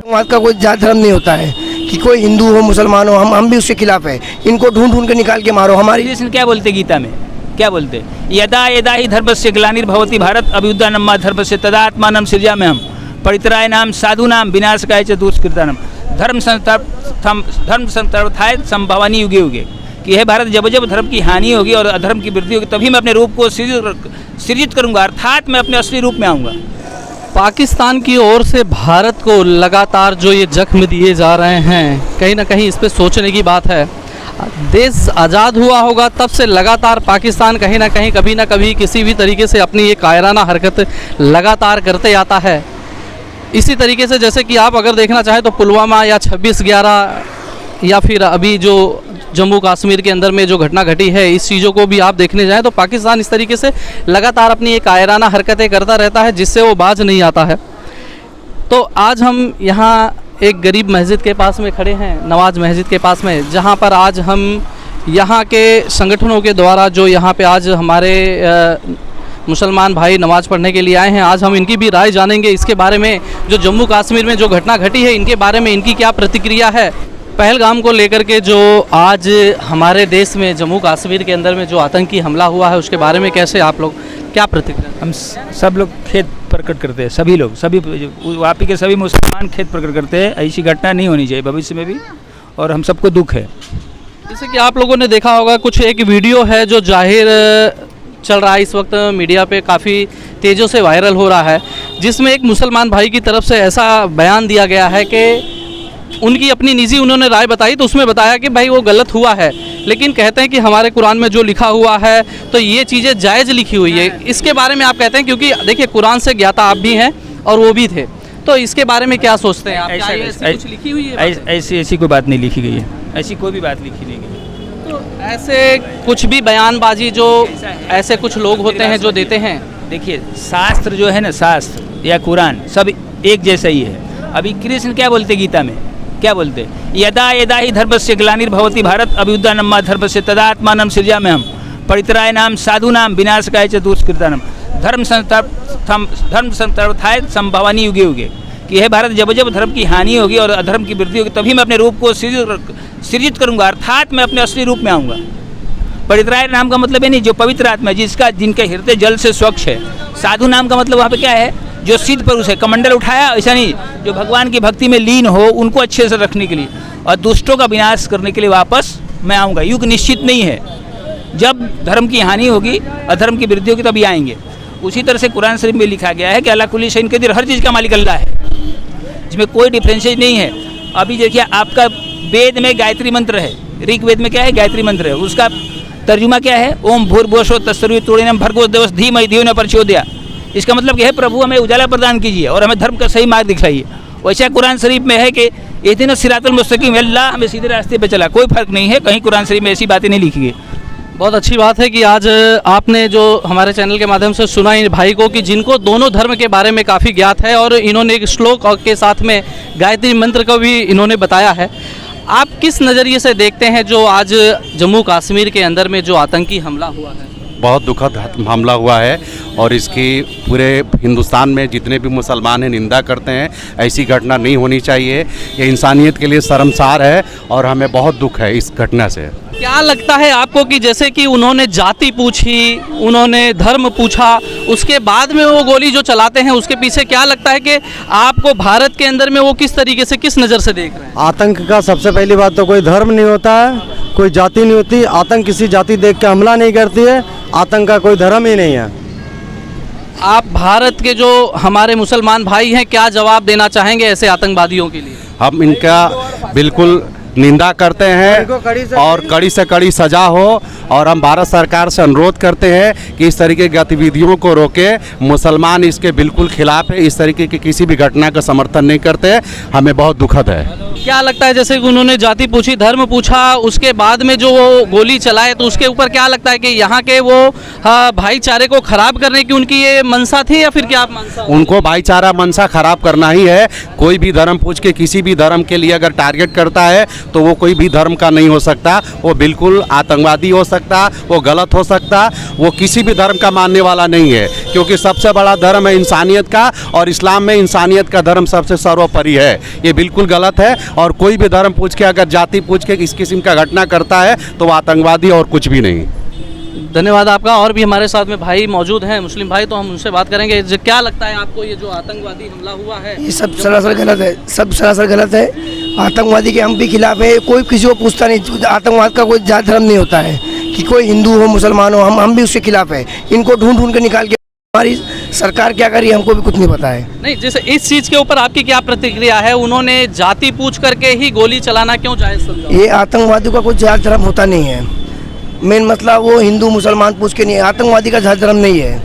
आतंकवाद का कोई जात धर्म नहीं होता है कि कोई हिंदू हो मुसलमान हो, हम भी उसके खिलाफ है। इनको ढूंढ ढूंढ के निकाल के मारो। हमारी कृष्ण क्या बोलते गीता में, क्या बोलते? यदा यदा ही धर्मस्य ग्लानिर्भवति भारत अभ्युत्थानम् धर्मस्य तदात्मानं सृजाम्यहम् परित्राणाय साधूनां विनाशकाय च दुष्कृतानां धर्म संस्थापनाय संभवानि युगे युगे। कि यह भारत जब जब धर्म की हानि होगी और अधर्म की वृद्धि होगी तभी मैं अपने रूप को सृजित करूंगा, अर्थात मैं अपने असली रूप में आऊँगा। पाकिस्तान की ओर से भारत को लगातार जो ये जख्म दिए जा रहे हैं, कहीं ना कहीं इस पे सोचने की बात है। देश आज़ाद हुआ होगा तब से लगातार पाकिस्तान कहीं ना कहीं कभी ना कभी किसी भी तरीके से अपनी ये कायराना हरकत लगातार करते आता है। इसी तरीके से जैसे कि आप अगर देखना चाहें तो पुलवामा या 26/11 या फिर अभी जो जम्मू कश्मीर के अंदर में जो घटना घटी है, इस चीज़ों को भी आप देखने जाएं तो पाकिस्तान इस तरीके से लगातार अपनी एक कायराना हरकतें करता रहता है जिससे वो बाज नहीं आता है। तो आज हम यहाँ एक गरीब मस्जिद के पास में खड़े हैं, नवाज मस्जिद के पास में, जहाँ पर आज हम यहाँ के संगठनों के द्वारा जो यहाँ पे आज हमारे मुसलमान भाई नमाज़ पढ़ने के लिए आए हैं, आज हम इनकी भी राय जानेंगे इसके बारे में। जो जम्मू कश्मीर में जो घटना घटी है इनके बारे में इनकी क्या प्रतिक्रिया है। पहलगाम को लेकर के जो आज हमारे देश में जम्मू कश्मीर के अंदर में जो आतंकी हमला हुआ है उसके बारे में कैसे आप लोग क्या प्रतिक्रिया? हम सब लोग खेद प्रकट करते हैं, सभी लोग, सभी वापी के सभी मुसलमान खेद प्रकट करते हैं। ऐसी घटना नहीं होनी चाहिए भविष्य में भी, और हम सबको दुख है। जैसे कि आप लोगों ने देखा होगा कुछ एक वीडियो है जो जाहिर चल रहा है इस वक्त मीडिया पे, काफ़ी तेज़ों से वायरल हो रहा है, जिसमें एक मुसलमान भाई की तरफ से ऐसा बयान दिया गया है कि उनकी अपनी निजी उन्होंने राय बताई, तो उसमें बताया कि भाई वो गलत हुआ है, लेकिन कहते हैं कि हमारे कुरान में जो लिखा हुआ है तो ये चीज़ें जायज़ लिखी हुई है। इसके बारे में आप कहते हैं, क्योंकि देखिए कुरान से ज्ञाता आप भी हैं और वो भी थे, तो इसके बारे में क्या सोचते हैं आप? ऐसी कुछ लिखी हुई है? ऐसी कोई बात नहीं लिखी गई है, ऐसी कोई भी बात लिखी नहीं गई। तो ऐसे कुछ भी बयानबाजी जो ऐसे कुछ लोग होते हैं जो देते हैं, देखिए शास्त्र जो है ना, शास्त्र या कुरान सब एक जैसा ही है। अभी कृष्ण क्या बोलते गीता में, क्या बोलते? यदा यदा ही धर्मस्य ग्लानिर्भवति भारत अभ्युत्थानम् धर्मस्य तदात्मानं सृजाम्यहम् परित्राणाय साधूनां विनाशकाय च दुष्कृतानां धर्म संस्थापनाय संभवानि युगे युगे। कि यह भारत जब जब धर्म की हानि होगी और अधर्म की वृद्धि होगी तभी मैं अपने रूप को सृजित करूंगा, अर्थात मैं अपने असली रूप में आऊँगा। परित्राय नाम का मतलब है नहीं जो पवित्र आत्मा है, जिनके हृदय जल से स्वच्छ है। साधु नाम का मतलब वहाँ पे क्या है, जो सिद्ध पुरुष है, कमंडल उठाया ऐसा नहीं, जो भगवान की भक्ति में लीन हो, उनको अच्छे से रखने के लिए और दुष्टों का विनाश करने के लिए वापस मैं आऊँगा। युग निश्चित नहीं है, जब धर्म की हानि होगी अधर्म की वृद्धि होगी तभी आएंगे। उसी तरह से कुरान शरीफ में लिखा गया है कि अल्लाह कुल्ली शैइन कदीर, हर चीज़ का मालिक अल्लाह है, जिसमें कोई डिफ्रेंशिएट नहीं है। अभी देखिए आपका वेद में गायत्री मंत्र है, ऋग्वेद में क्या है, गायत्री मंत्र है, उसका तर्जुमा क्या है, ओम भूर्भुवस्सुः तत्सवितुर्वरेण्यं भर्गो देवस्य धीमहि धियो न प्रचोदयात्। इसका मतलब क्या है, प्रभु हमें उजाला प्रदान कीजिए और हमें धर्म का सही मार्ग दिखाइए। वैसा कुरान शरीफ में है कि इहदिना सिरातल मुस्तकीम, अल्लाह हमें सीधे रास्ते पे चला, कोई फर्क नहीं है, कहीं कुरान शरीफ में ऐसी बातें नहीं लिखी गई। बहुत अच्छी बात है कि आज आपने जो हमारे चैनल के माध्यम से सुना इन भाई को कि जिनको दोनों धर्म के बारे में काफ़ी ज्ञात है और इन्होंने एक श्लोक के साथ में गायत्री मंत्र को भी इन्होंने बताया है। आप किस नज़रिए से देखते हैं जो आज जम्मू कश्मीर के अंदर में जो आतंकी हमला हुआ है? बहुत दुखद हमला हुआ है और इसकी पूरे हिंदुस्तान में जितने भी मुसलमान हैं निंदा करते हैं। ऐसी घटना नहीं होनी चाहिए, ये इंसानियत के लिए शर्मसार है और हमें बहुत दुख है इस घटना से। क्या लगता है आपको कि जैसे कि उन्होंने जाति पूछी, उन्होंने धर्म पूछा, उसके बाद में वो गोली जो चलाते हैं उसके पीछे क्या लगता है कि आपको भारत के अंदर में वो किस तरीके से, किस नज़र से देख रहे हैं? आतंक का सबसे पहली बात तो कोई धर्म नहीं होता है, कोई जाति नहीं होती। आतंक किसी जाति देख के हमला नहीं करती है, आतंक का कोई धर्म ही नहीं है। आप भारत के जो हमारे मुसलमान भाई हैं क्या जवाब देना चाहेंगे ऐसे आतंकवादियों के लिए? हम इनका बिल्कुल निंदा करते हैं और कड़ी से कड़ी सज़ा हो, और हम भारत सरकार से अनुरोध करते हैं कि इस तरीके की गतिविधियों को रोके। मुसलमान इसके बिल्कुल खिलाफ है, इस तरीके की किसी भी घटना का समर्थन नहीं करते। हमें बहुत दुखद है। क्या लगता है जैसे कि उन्होंने जाति पूछी, धर्म पूछा, उसके बाद में जो वो गोली चलाए, तो उसके ऊपर क्या लगता है कि यहाँ के वो भाईचारे को खराब करने की उनकी ये मंशा थी या फिर क्या आप मंशा? उनको भाईचारा मंशा खराब करना ही है। कोई भी धर्म पूछ के किसी भी धर्म के लिए अगर टारगेट करता है तो वो कोई भी धर्म का नहीं हो सकता, वो बिल्कुल आतंकवादी हो सकता, वो गलत हो सकता, वो किसी भी धर्म का मानने वाला नहीं है, क्योंकि सबसे बड़ा धर्म है इंसानियत का, और इस्लाम में इंसानियत का धर्म सबसे सर्वोपरि है। ये बिल्कुल गलत है, और कोई भी धर्म पूछ के, अगर जाति पूछ के इस किस्म का घटना करता है तो वो आतंकवादी और कुछ भी नहीं। धन्यवाद आपका। और भी हमारे साथ में भाई मौजूद हैं, मुस्लिम भाई, तो हम उनसे बात करेंगे। क्या लगता है आपको ये जो आतंकवादी हमला हुआ है? ये सब सरासर गलत है, सब सरासर गलत है। आतंकवादी के हम भी खिलाफ है, कोई किसी को पूछता नहीं। आतंकवाद का कोई जात धर्म नहीं होता है कि कोई हिंदू हो मुसलमान हो, हम भी उसके खिलाफ है। इनको ढूंढ ढूंढ के निकाल के हमारी सरकार क्या करी हमको भी कुछ नहीं पता है। नहीं, जैसे इस चीज़ के ऊपर आपकी क्या प्रतिक्रिया है? उन्होंने जाति पूछ करके ही गोली चलाना क्यों जायज़ समझा? ये आतंकवादियों का कोई जात धर्म होता नहीं है। मेन मतलब वो हिंदू मुसलमान पूछ के नहीं, आतंकवादी का जात धर्म नहीं है।